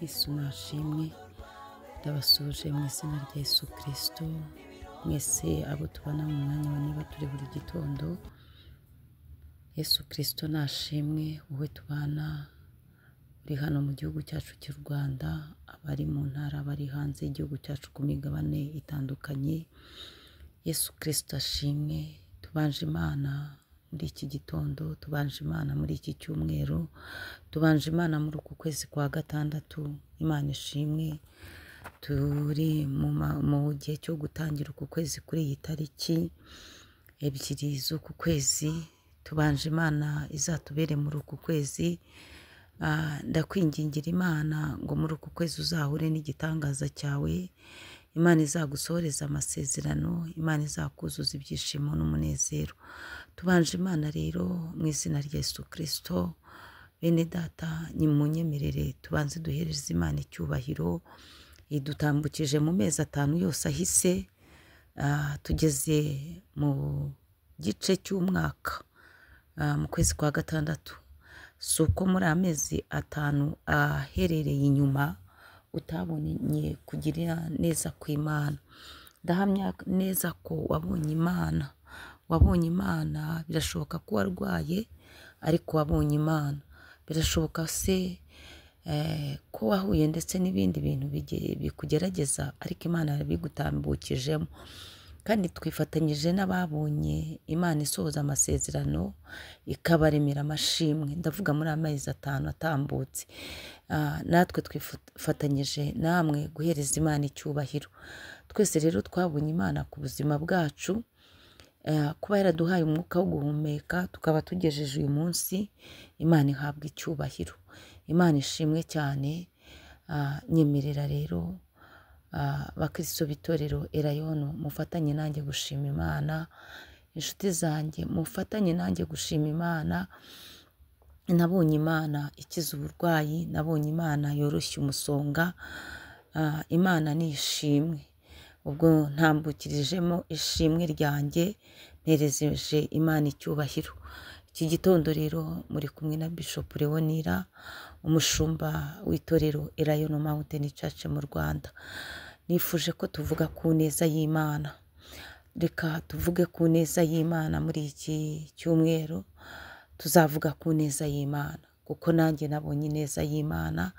Yesu nashimwe ndabasuje mu izina rya Yesu Kristo mwese abo tubana mu mwanya wa niba turi buri gitondo. Yesu Kristo nashimwe, wowe tubana uri hano mu gihugu cyacu cy'u Rwanda, abari mu ntara, abari hanze y'igihugu cyacu ku migabane itandukanye. Yesu Kristo ashimwe. Tubanje Imana muri iki gitondo, tubanje Imana muri iki cyumweru, tubanje Imana muri uku kwezi kwa gatandatu. Imana ishimwe. Turi mu gihe cyo gutangira uku kwezi kuri iyi tariki ebyiri z'uku kwezi. Tubanje Imana izatubere muri uku kwezi. Ndakwingingira Imana ngo muri uku kwezi uzahure n'igitangaza cyawe. Imana izagusohoreza amasezerano, Imana izakuzuza ibyishimo n'umunezero. Tubanje Imana rero mu izina rya Yesu Kristo. Bene data, nimunyemerere tubanze duhereze Imana icyubahiro. Idutambukije mu mezi 5 yose ahise, tugeze mu gice cy'umwaka, mu kwezi kwa gatandatu. Suko muri amezi 5 aherereye inyuma utabonye kugira neza kw'Imana. Ndahamya neza ko wabonye Imana. Wabonye Imana. Birashoboka ko warwaye ariko wabonye Imana. Birashoboka se ko wahuye ndetse n'ibindi bintu bikugerageza ariko Imana yabigutambukijemo. Kandi twifatanyije n'ababonye Imana isohoza amasezerano ikabaremera amashimwe. Ndavuga muri amezi 5 atambutse. Natwe twifatanyije namwe guhereza Imana icyubahiro. Twese rero twabonye Imana ku buzima bwacu, kuba yaraduhaye umwuka wo guhumeka tukaba tugejeje uyu munsi. Imana ihabwa icyubahiro. Imana ishimwe cyane. Nyemerera rero bakristo bitorero Elayono mufatanye nanjye gushima Imana. Inshuti zanjye mufatanye nanjye gushima Imana. Nabonye Imana ikiza uburwayi, nabonye Imana yoroshya umusonga. Imana ni ishimwe. Ubwo ntambukirijemo ishimwe ryanjye, nerezeje Imana icyubahiro. Iki gitondo rero muri kumwe na Bishop Leonira, umushumba w'itorero Elayono Mountain Church mu Rwanda. Nifuje ko tuvuga ku neza y'Imana. Reka tuvuge ku neza y'Imana muri iki cyumweru. Tuzavuga ku neza y'Imana kuko nanjye nabonye ineza y'Imana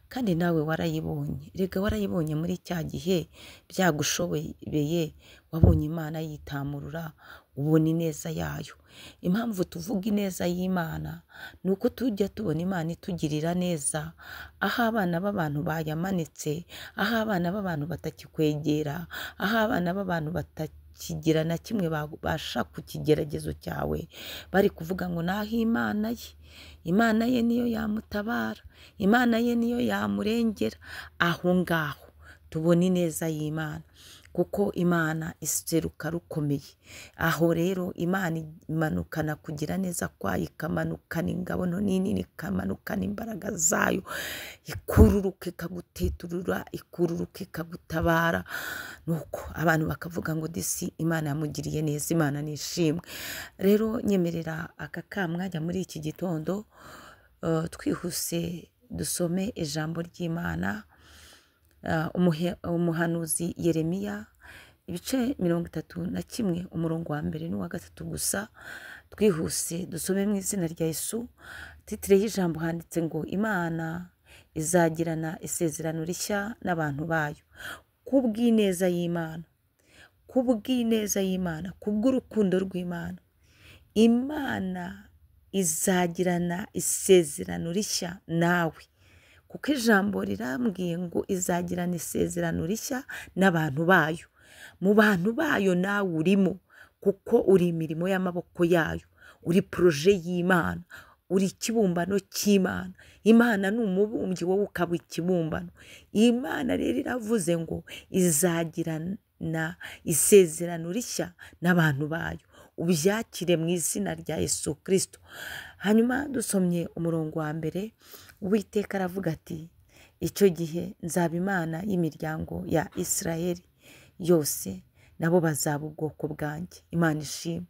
kandi nawe warayibonye. Rega warayibonye muri cya gihe byagushobeye, wabonye Imana yitamurura, ubona ineza yayo. Impamvu tuvuga ineza y'Imana nuko tujya tubona Imana itugirira neza aho abana b'abantu bayamanitse, aho abana b'abantu batakikwegera, aho abana b'abantu batakigira na kimwe babasha ku kigeragezo cyawe. Bari kuvuga ngo naho Imana ye, Imana ye niyo yamutabara, Imana ye niyo yamurengera. Aho ngaho tubona ineza y'Imana kuko Imana iseruka rukomeye. Aho rero Imana imanukana kugira neza kwayo, ikamanukana ingabo nini, ikamanukana imbaraga zayo, ikururuka ikaguteturura, ikururuka ikagutabara. Nuko abantu bakavuga ngo disi Imana yamugiriye neza. Imana nishimwe. Rero nyemerera aka kamwajya muri iki gitondo twihuse dusome ijambo ry'Imana. Umuhanuzi Yeremiya ibice 31 umurongo wa 1 n'uwa 3 gusa. Twihuse dusome mu izina rya Yesu. Titire y'ijambo handitse ngo Imana izagirana isezerano rishya n'abantu bayo kubw'ineza y'Imana, kubw'ineza y'Imana, kubw'urukundo rw'Imana. Imana izagirana isezerano rishya nawe kuko ijambo rirambwiye ngo izagirana isezerano rishya n'abantu bayo. Mu bantu bayo nawe urimo kuko uri imirimo y'amaboko yayo, uri proje y'Imana, uri ikibumbano cy'Imana. Imana ni umubumbyi, wowe ukaba ikibumbano. Imana rero iravuze ngo izagirana isezerano rishya n'abantu bayo. Ubyakire mu izina rya Yesu Kristo. Hanyuma dusomye umurongo wa 1, Uwiteka aravuga ati icyo gihe nzaba Imana y'imiryango ya Isirayeli yose, nabo bazaba ubwoko bwanjye. Imana ishimwe.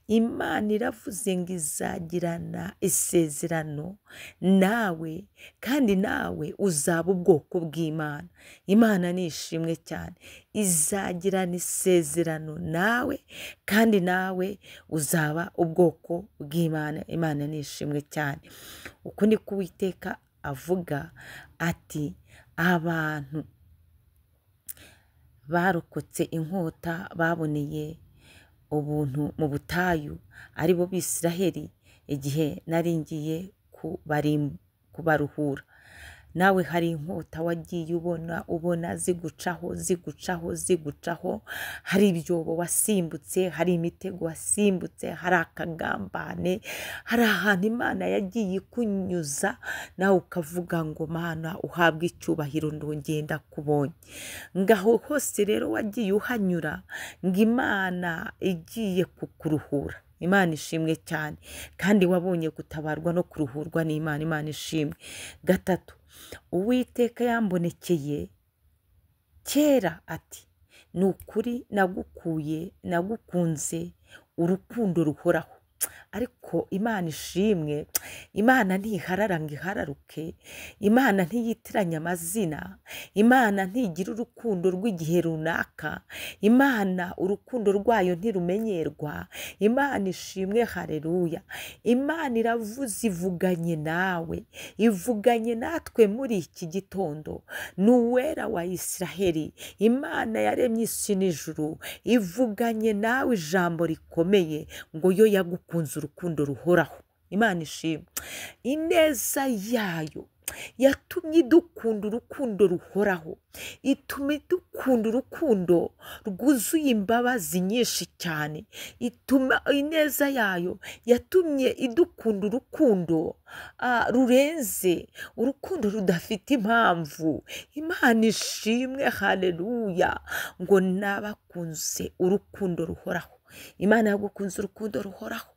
Imana iravuze ngo izagirana isezerano nawe, kandi nawe uzaba ubwoko bw'Imana. Imana ni ishimwe cyane. Izagirana isezerano nawe, kandi nawe uzaba ubwoko bw'Imana. Imana ni ishimwe cyane. Uko niko Uwiteka avuga ati, abantu barokotse inkota baboneye ubuntu mu butayu, ari bo Bisiraheli, igihe nari ngiye kubaruhura. Nawe hari inkota wagiye ubona zigucaho, hari ibyobo wasimbutse, hari imitego wasimbutse, hari akagambane, hari ahantu Imana yagiye ikunyuza, nawe ukavuga ngo Mana uhabwe icyubahiro, ndongeye ndakubonye. Ngaho hose rero wagiye uhanyura, ngo Imana igiye kukuruhura. Imana ishimwe cyane, kandi wabonye gutabarwa no kuruhurwa n'Imana. Imana ishimwe. Gatatu, Uwiteka yambonekeye kera ati, ni ukuri nagukunze urukundo ruhoraho. Ariko Imana ishimwe, Imana ntiharara ngo ihararuke, Imana ntiyitiranya amazina, Imana ntigira urukundo rw'igihe runaka, Imana urukundo rwayo ntirumenyerwa. Imana ishimwe, haleluya. Imana iravuze, ivuganye nawe, ivuganye natwe muri iki gitondo. Ni Uwera wa Isiraheli, Imana yaremye isi n'ijuru, ivuganye nawe ijambo rikomeye ngo yo yagukunze urukundo ruhoraho. Imana ishimwe. Ineza yayo yatumye dukunda urukundo ruhoraho, ituma dukunda urukundo rwuzuye imbabazi nyinshi cyane. Ineza yayo yatumye idukunda urukundo rurenze, urukundo rudafite impamvu. Imana ishimwe, haleluya, ngo nabakunze urukundo ruhoraho. Imana yagukunze urukundo ruhoraho.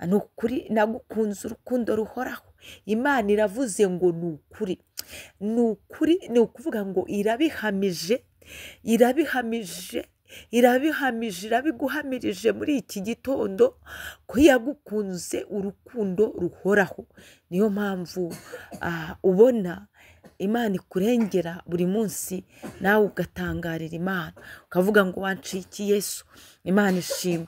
Ni ukuri nagukunze urukundo ruhoraho. Imana iravuze ngo ni ukuri, ni ukuvuga ngo irabiguhamirije muri iki gitondo ko yagukunze urukundo ruhoraho. Niyo mpamvu ubona Imana ikurengera buri munsi, nawe ugatangarira Imana ukavuga ngo wancikiye Yesu. Imana ishimwe.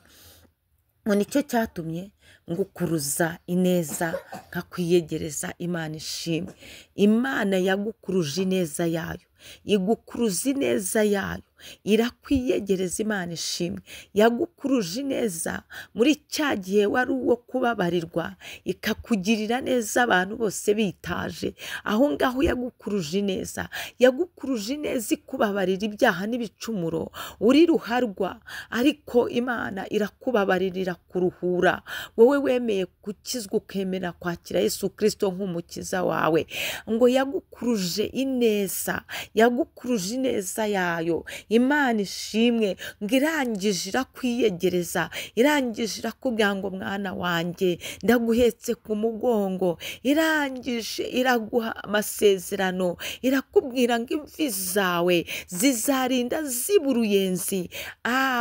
Ngo nicyo cyatumye ngukuruza ineza nkakwiyegereza. Imana ishimwe. Imana yagukuruje ineza yayo, igukuruza ineza yayo, irakwiyegereza. Imana ishimwe. Yagukuruje ineza muri cya gihe wari uwo kubabarirwa, ikakugirira neza abantu bose bitaje. Aho ngaho yagukuruje ineza, yagukuruje ineza ikubabarira ibyaha n'ibicumuro, uri ruharwa, ariko Imana irakubabarira, irakuruhura. Wowe wemeye gukizwa ukemera kwakira Yesu Kristo nk'umukiza wawe, ngo yagukuruje ineza, yagukuruje ineza yayo. Imana ishimwe. Ngo irangije irakwiyegereza, irangije irakubwira ngo mwana wanjye ndaguhetse ku mugongo, irangije iraguha amasezerano, irakubwira ngo imvi zawe zizarinda ziba uruyenzi.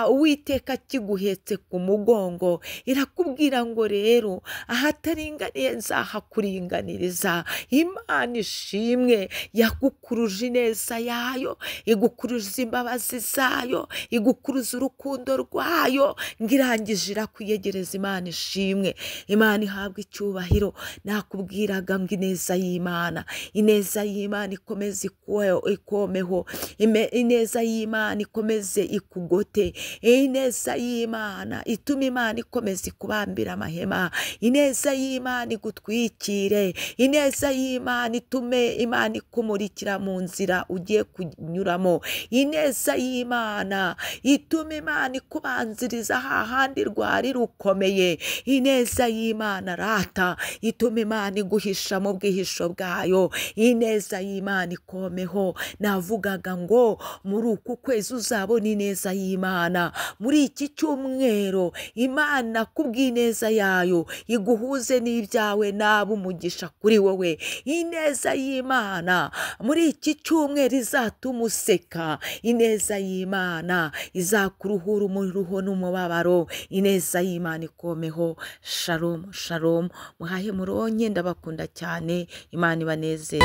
Uwiteka akiguhetse ku mugongo, irakubwira ngo rero ahataringaniye nzahakuringaniriza. Imana ishimwe. Yagukuruje ineza yayo, igukuruza imbabazi zayo, igukuruza urukundo rwayo, ngo irangije irakwiyegereza. Imana ishimwe. Imana ihabwa icyubahiro. Nakubwiraga ngo ineza y'Imana, ineza y'Imana ikomeze ikomeho, ineza y'Imana ikomeze ikugote, ineza y'Imana ituma Imana ikomeze ikubambira amahema, ineza y'Imana igutwikire, ineza y'Imana itume Imana ikumurikira mu nzira ugiye kunyuramo, ineza y'Imana ituma Imana ikubanziriza hahandi rwari rukomeye, ineza y'Imana rata ituma Imana iguhisha mu bwihisho bwayo, ineza y'Imana ikomeho. Navugaga ngo muri uku kwezi uzabona ineza y'Imana. Muri iki cyumweru Imana kubw'ineza yayo iguhuze n'ibyawe nabo umugisha kuri wowe. Ineza y'Imana muri iki cyumweru izatuma useka, ineza ineza y'Imana izakuruhura umuruho n'umubabaro, ineza y'Imana ikomeho. Shalom shalom, muhahe muronke, ndabakunda cyane, Imana ibanezeze.